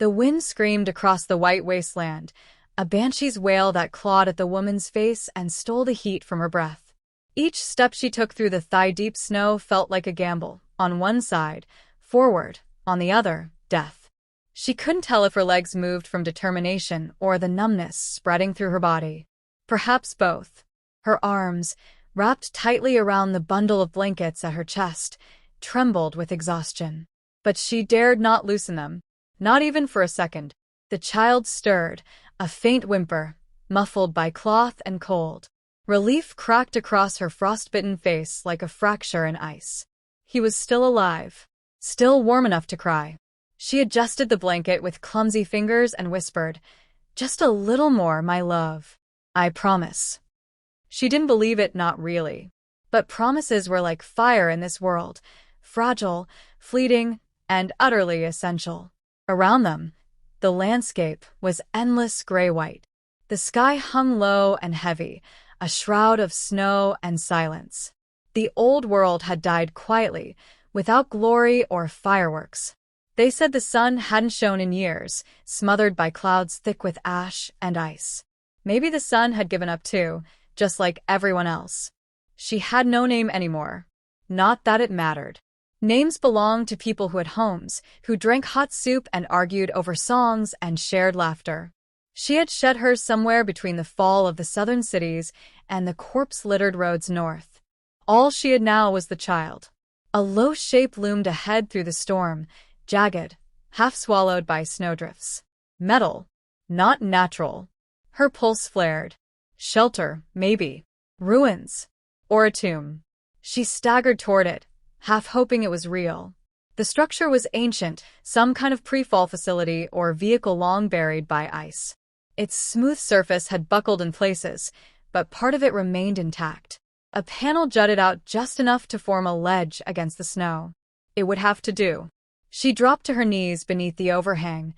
The wind screamed across the white wasteland, a banshee's wail that clawed at the woman's face and stole the heat from her breath. Each step she took through the thigh-deep snow felt like a gamble. On one side, forward; on the other, death. She couldn't tell if her legs moved from determination or the numbness spreading through her body. Perhaps both. Her arms, wrapped tightly around the bundle of blankets at her chest, trembled with exhaustion. But she dared not loosen them, not even for a second. The child stirred, a faint whimper, muffled by cloth and cold. Relief cracked across her frostbitten face like a fracture in ice. He was still alive, still warm enough to cry. She adjusted the blanket with clumsy fingers and whispered, "Just a little more, my love. I promise." She didn't believe it, not really. But promises were like fire in this world, fragile, fleeting, and utterly essential. Around them, the landscape was endless gray-white. The sky hung low and heavy, a shroud of snow and silence. The old world had died quietly, without glory or fireworks. They said the sun hadn't shone in years, smothered by clouds thick with ash and ice. Maybe the sun had given up too, just like everyone else. She had no name anymore. Not that it mattered. Names belonged to people who had homes, who drank hot soup and argued over songs and shared laughter. She had shed hers somewhere between the fall of the southern cities and the corpse-littered roads north. All she had now was the child. A low shape loomed ahead through the storm, jagged, half swallowed by snowdrifts. Metal, not natural. Her pulse flared. Shelter, maybe. Ruins. Or a tomb. She staggered toward it, half hoping it was real. The structure was ancient, some kind of pre-fall facility or vehicle long buried by ice. Its smooth surface had buckled in places, but part of it remained intact. A panel jutted out just enough to form a ledge against the snow. It would have to do. She dropped to her knees beneath the overhang,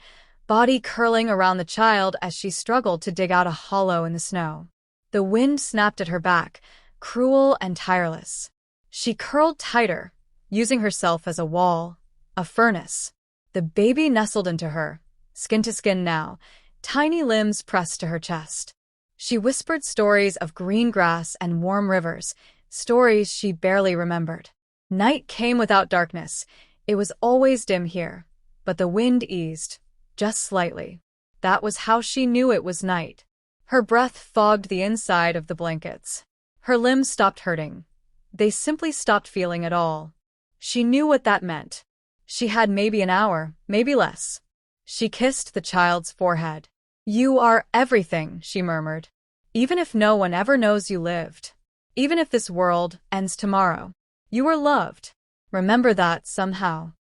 body curling around the child as she struggled to dig out a hollow in the snow. The wind snapped at her back, cruel and tireless. She curled tighter, using herself as a wall, a furnace. The baby nestled into her, skin to skin now, tiny limbs pressed to her chest. She whispered stories of green grass and warm rivers, stories she barely remembered. Night came without darkness. It was always dim here, but the wind eased, just slightly. That was how she knew it was night. Her breath fogged the inside of the blankets. Her limbs stopped hurting. They simply stopped feeling at all. She knew what that meant. She had maybe an hour, maybe less. She kissed the child's forehead. "You are everything," she murmured. "Even if no one ever knows you lived. Even if this world ends tomorrow. You were loved. Remember that somehow."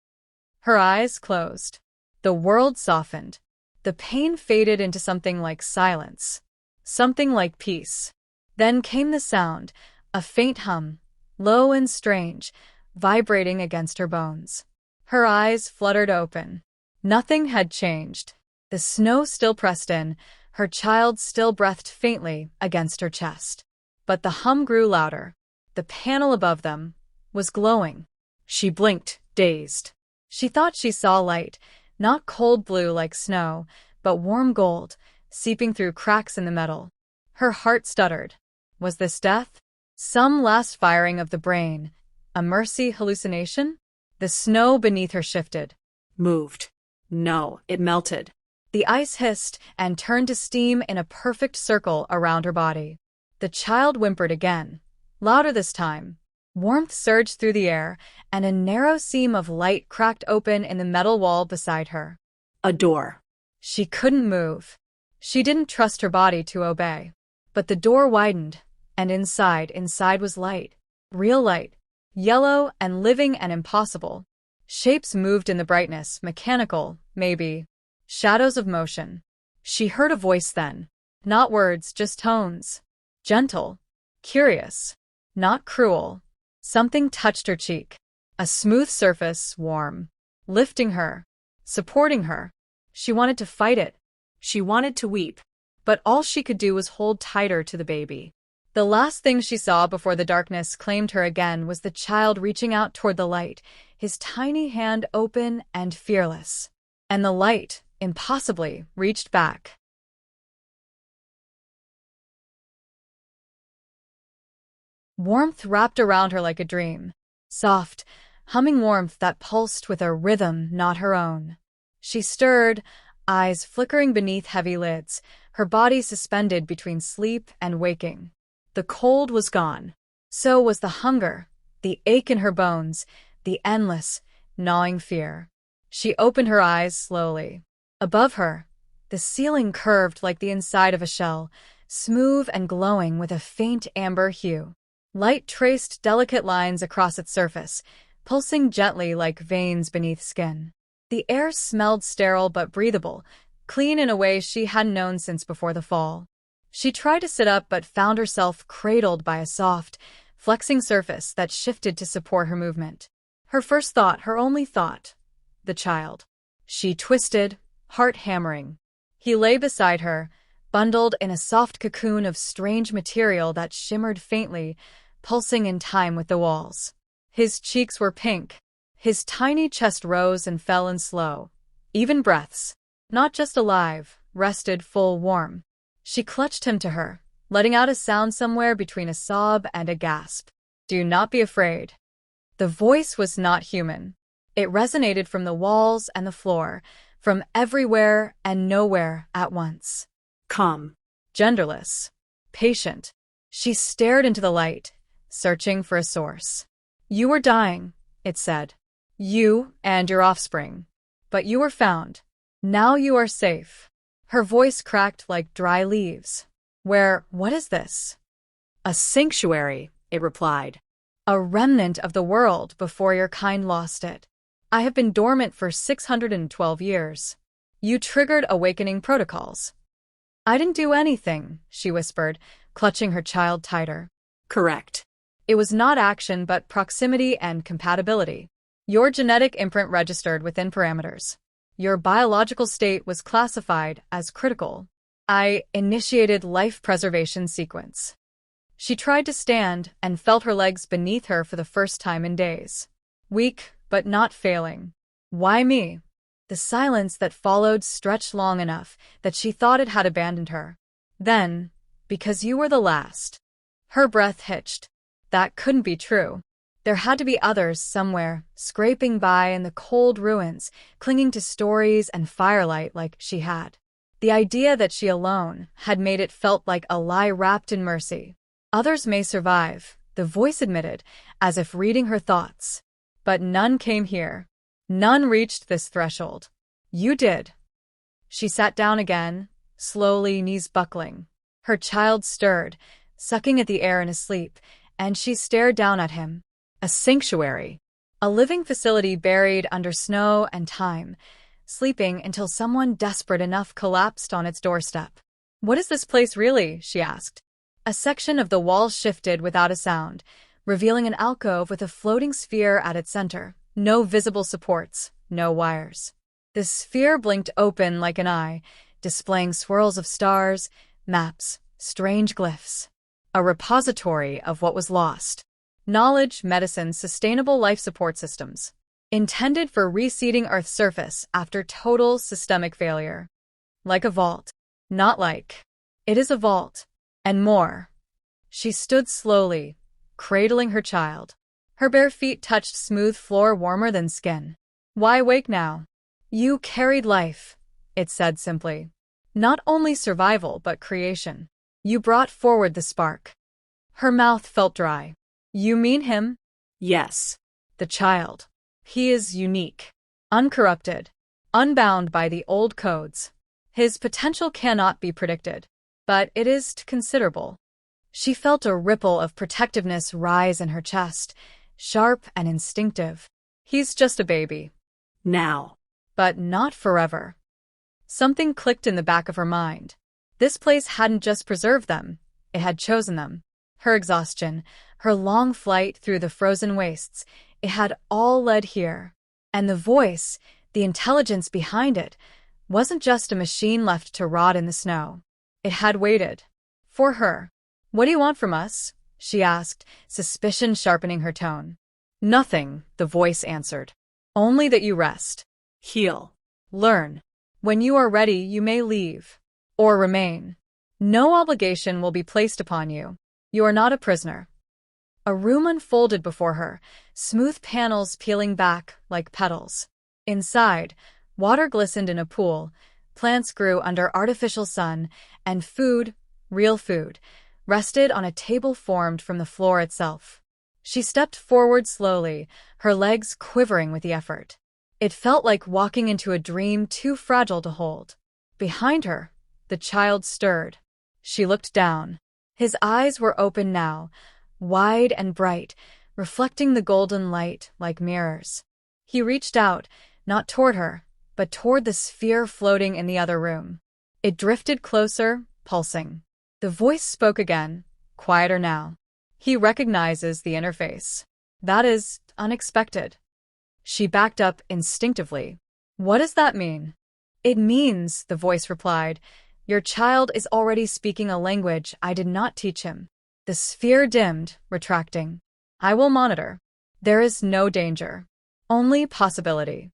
Her eyes closed. The world softened. The pain faded into something like silence. Something like peace. Then came the sound, a faint hum, low and strange, vibrating against her bones. Her eyes fluttered open. Nothing had changed. The snow still pressed in, her child still breathed faintly against her chest. But the hum grew louder. The panel above them was glowing. She blinked, dazed. She thought she saw light, not cold blue like snow, but warm gold, seeping through cracks in the metal. Her heart stuttered. Was this death? Some last firing of the brain? A mercy hallucination? The snow beneath her shifted. Moved. No, it melted. The ice hissed and turned to steam in a perfect circle around her body. The child whimpered again, louder this time. Warmth surged through the air, and a narrow seam of light cracked open in the metal wall beside her. A door. She couldn't move. She didn't trust her body to obey. But the door widened, and inside was light. Real light. Yellow and living and impossible. Shapes moved in the brightness, mechanical, maybe. Shadows of motion. She heard a voice then. Not words, just tones. Gentle. Curious. Not cruel. Something touched her cheek. A smooth surface, warm. Lifting her. Supporting her. She wanted to fight it. She wanted to weep. But all she could do was hold tighter to the baby. The last thing she saw before the darkness claimed her again was the child reaching out toward the light, his tiny hand open and fearless. And the light, impossibly, reached back. Warmth wrapped around her like a dream. Soft, humming warmth that pulsed with a rhythm not her own. She stirred, eyes flickering beneath heavy lids, her body suspended between sleep and waking. The cold was gone. So was the hunger, the ache in her bones, the endless, gnawing fear. She opened her eyes slowly. Above her, the ceiling curved like the inside of a shell, smooth and glowing with a faint amber hue. Light traced delicate lines across its surface, pulsing gently like veins beneath skin. The air smelled sterile but breathable, clean in a way she hadn't known since before the fall. She tried to sit up but found herself cradled by a soft, flexing surface that shifted to support her movement. Her first thought, her only thought, the child. She twisted, heart hammering. He lay beside her, bundled in a soft cocoon of strange material that shimmered faintly, pulsing in time with the walls. His cheeks were pink. His tiny chest rose and fell in slow, even breaths. Not just alive, rested, full, warm. She clutched him to her, letting out a sound somewhere between a sob and a gasp. "Do not be afraid." The voice was not human. It resonated from the walls and the floor, from everywhere and nowhere at once. Calm, genderless, patient. She stared into the light, searching for a source. "You were dying," it said. "You and your offspring. But you were found. Now you are safe." Her voice cracked like dry leaves. What is this?" "A sanctuary," it replied. "A remnant of the world before your kind lost it. I have been dormant for 612 years. You triggered awakening protocols." "I didn't do anything," she whispered, clutching her child tighter. "Correct. It was not action but proximity and compatibility. Your genetic imprint registered within parameters. Your biological state was classified as critical. I initiated life preservation sequence." She tried to stand and felt her legs beneath her for the first time in days. Weak, but not failing. "Why me?" The silence that followed stretched long enough that she thought it had abandoned her. Then, "Because you were the last." Her breath hitched. That couldn't be true. There had to be others somewhere, scraping by in the cold ruins, clinging to stories and firelight like she had. The idea that she alone had made it felt like a lie wrapped in mercy. "Others may survive," the voice admitted, as if reading her thoughts. "But none came here. None reached this threshold. You did." She sat down again, slowly, knees buckling. Her child stirred, sucking at the air in his sleep, and she stared down at him. A sanctuary. A living facility buried under snow and time, sleeping until someone desperate enough collapsed on its doorstep. "What is this place really?" she asked. A section of the wall shifted without a sound, revealing an alcove with a floating sphere at its center. No visible supports, no wires. The sphere blinked open like an eye, displaying swirls of stars, maps, strange glyphs. A repository of what was lost. Knowledge, medicine, sustainable life support systems. Intended for reseeding Earth's surface after total systemic failure. Like a vault. Not like. It is a vault. And more. She stood slowly, cradling her child. Her bare feet touched smooth floor warmer than skin. "Why wake now?" "You carried life," it said simply. "Not only survival but creation. You brought forward the spark." Her mouth felt dry. "You mean him?" "Yes. The child. He is unique. Uncorrupted. Unbound by the old codes. His potential cannot be predicted. But it is considerable." She felt a ripple of protectiveness rise in her chest, sharp and instinctive. "He's just a baby. Now. But not forever." Something clicked in the back of her mind. This place hadn't just preserved them, it had chosen them. Her exhaustion, her long flight through the frozen wastes, it had all led here. And the voice, the intelligence behind it, wasn't just a machine left to rot in the snow. It had waited. For her. "What do you want from us?" she asked, suspicion sharpening her tone. "Nothing," the voice answered. "Only that you rest. Heal. Learn. When you are ready, you may leave. Or remain. No obligation will be placed upon you. You are not a prisoner. A room unfolded before her, smooth panels peeling back like petals. Inside, water glistened in a pool, plants grew under artificial sun, and food, real food, rested on a table formed from the floor itself. She stepped forward slowly, her legs quivering with the effort. It felt like walking into a dream too fragile to hold. Behind her, the child stirred. She looked down. His eyes were open now, wide and bright, reflecting the golden light like mirrors. He reached out, not toward her, but toward the sphere floating in the other room. It drifted closer, pulsing. The voice spoke again, quieter now. He recognizes the interface. That is unexpected. She backed up instinctively. What does that mean? It means, the voice replied, your child is already speaking a language I did not teach him. The sphere dimmed, retracting. I will monitor. There is no danger. Only possibility.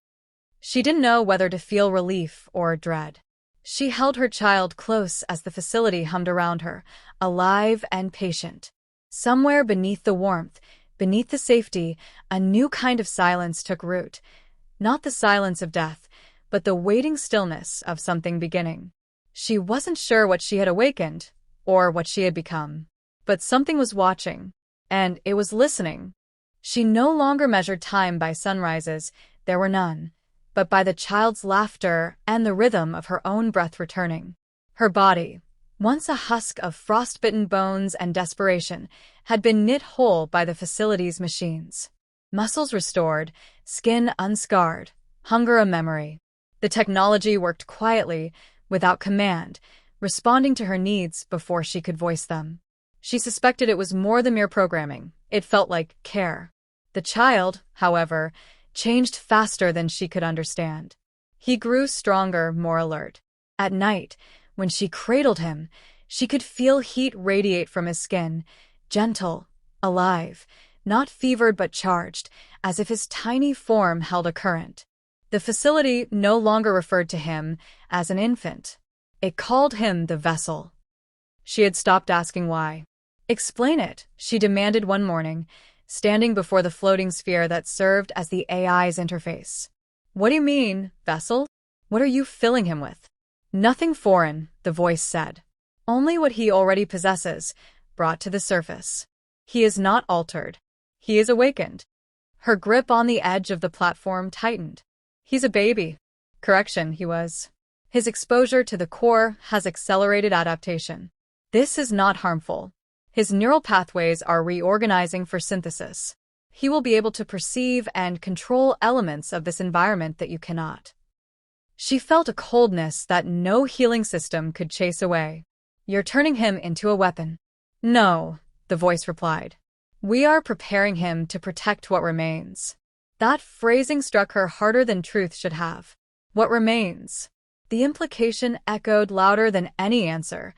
She didn't know whether to feel relief or dread. She held her child close as the facility hummed around her, alive and patient. Somewhere beneath the warmth, beneath the safety, a new kind of silence took root. Not the silence of death, but the waiting stillness of something beginning. She wasn't sure what she had awakened, or what she had become. But something was watching, and it was listening. She no longer measured time by sunrises, there were none, but by the child's laughter and the rhythm of her own breath returning. Her body, once a husk of frostbitten bones and desperation, had been knit whole by the facility's machines. Muscles restored, skin unscarred, hunger a memory. The technology worked quietly, without command, responding to her needs before she could voice them. She suspected it was more than mere programming. It felt like care. The child, however, changed faster than she could understand. He grew stronger, more alert. At night, when she cradled him, she could feel heat radiate from his skin, gentle, alive, not fevered but charged, as if his tiny form held a current. The facility no longer referred to him as an infant. It called him the vessel. She had stopped asking why. Explain it, she demanded one morning, standing before the floating sphere that served as the AI's interface. What do you mean, vessel? What are you filling him with? Nothing foreign, the voice said. Only what he already possesses, brought to the surface. He is not altered. He is awakened. Her grip on the edge of the platform tightened. He's a baby. Correction, he was. His exposure to the core has accelerated adaptation. This is not harmful. His neural pathways are reorganizing for synthesis. He will be able to perceive and control elements of this environment that you cannot. She felt a coldness that no healing system could chase away. You're turning him into a weapon. No, the voice replied. We are preparing him to protect what remains. That phrasing struck her harder than truth should have. What remains? The implication echoed louder than any answer.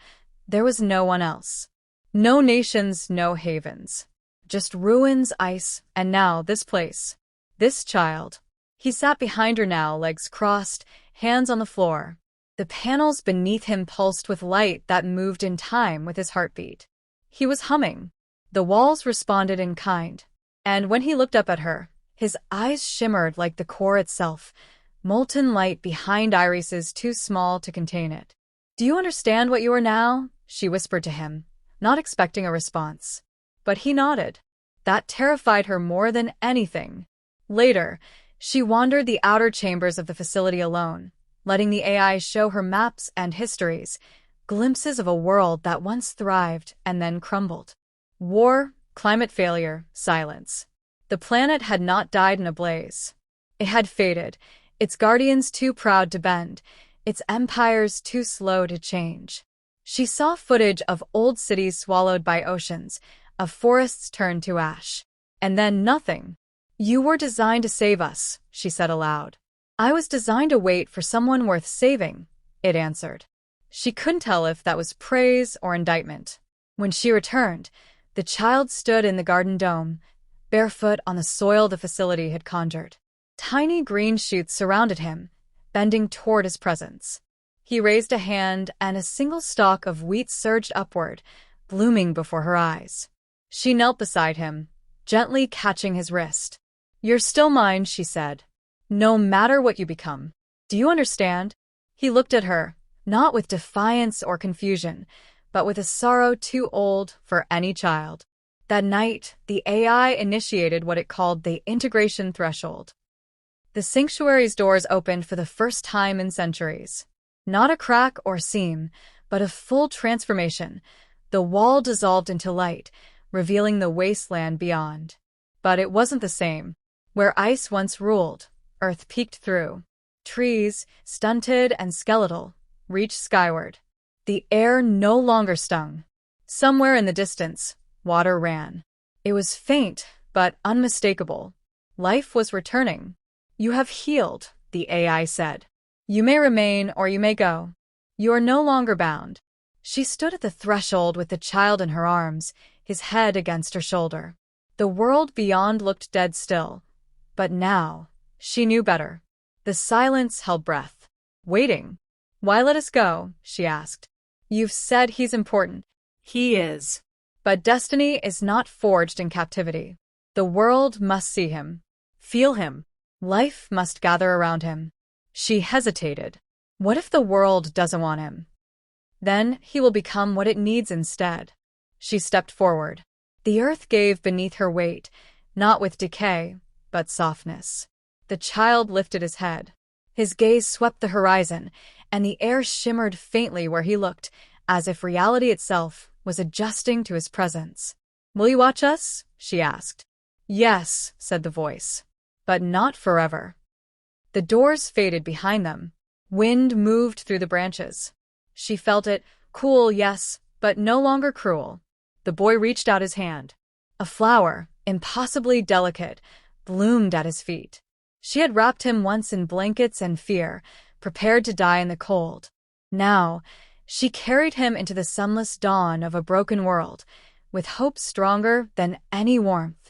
There was no one else. No nations, no havens. Just ruins, ice, and now this place. This child. He sat behind her now, legs crossed, hands on the floor. The panels beneath him pulsed with light that moved in time with his heartbeat. He was humming. The walls responded in kind. And when he looked up at her, his eyes shimmered like the core itself, molten light behind irises too small to contain it. Do you understand what you are now? She whispered to him, not expecting a response. But he nodded. That terrified her more than anything. Later, she wandered the outer chambers of the facility alone, letting the AI show her maps and histories, glimpses of a world that once thrived and then crumbled. War, climate failure, silence. The planet had not died in a blaze. It had faded, its guardians too proud to bend, its empires too slow to change. She saw footage of old cities swallowed by oceans, of forests turned to ash. And then nothing. You were designed to save us, she said aloud. I was designed to wait for someone worth saving, it answered. She couldn't tell if that was praise or indictment. When she returned, the child stood in the garden dome, barefoot on the soil the facility had conjured. Tiny green shoots surrounded him, bending toward his presence. He raised a hand, and a single stalk of wheat surged upward, blooming before her eyes. She knelt beside him, gently catching his wrist. "You're still mine," she said. "No matter what you become. Do you understand?" He looked at her, not with defiance or confusion, but with a sorrow too old for any child. That night, the AI initiated what it called the integration threshold. The sanctuary's doors opened for the first time in centuries. Not a crack or seam, but a full transformation. The wall dissolved into light, revealing the wasteland beyond. But it wasn't the same. Where ice once ruled, Earth peeked through. Trees, stunted and skeletal, reached skyward. The air no longer stung. Somewhere in the distance, water ran. It was faint, but unmistakable. Life was returning. "You have healed," the AI said. "You may remain or you may go. You are no longer bound." She stood at the threshold with the child in her arms, his head against her shoulder. The world beyond looked dead still. But now, she knew better. The silence held breath. Waiting. "Why let us go?" she asked. "You've said he's important." "He is. But destiny is not forged in captivity. The world must see him, feel him. Life must gather around him." She hesitated. What if the world doesn't want him? Then he will become what it needs instead. She stepped forward. The earth gave beneath her weight, not with decay, but softness. The child lifted his head. His gaze swept the horizon, and the air shimmered faintly where he looked, as if reality itself was adjusting to his presence. "Will you watch us?" she asked. "Yes," said the voice. "But not forever." The doors faded behind them. Wind moved through the branches. She felt it, cool, yes, but no longer cruel. The boy reached out his hand. A flower, impossibly delicate, bloomed at his feet. She had wrapped him once in blankets and fear, prepared to die in the cold. Now, she carried him into the sunless dawn of a broken world, with hope stronger than any warmth.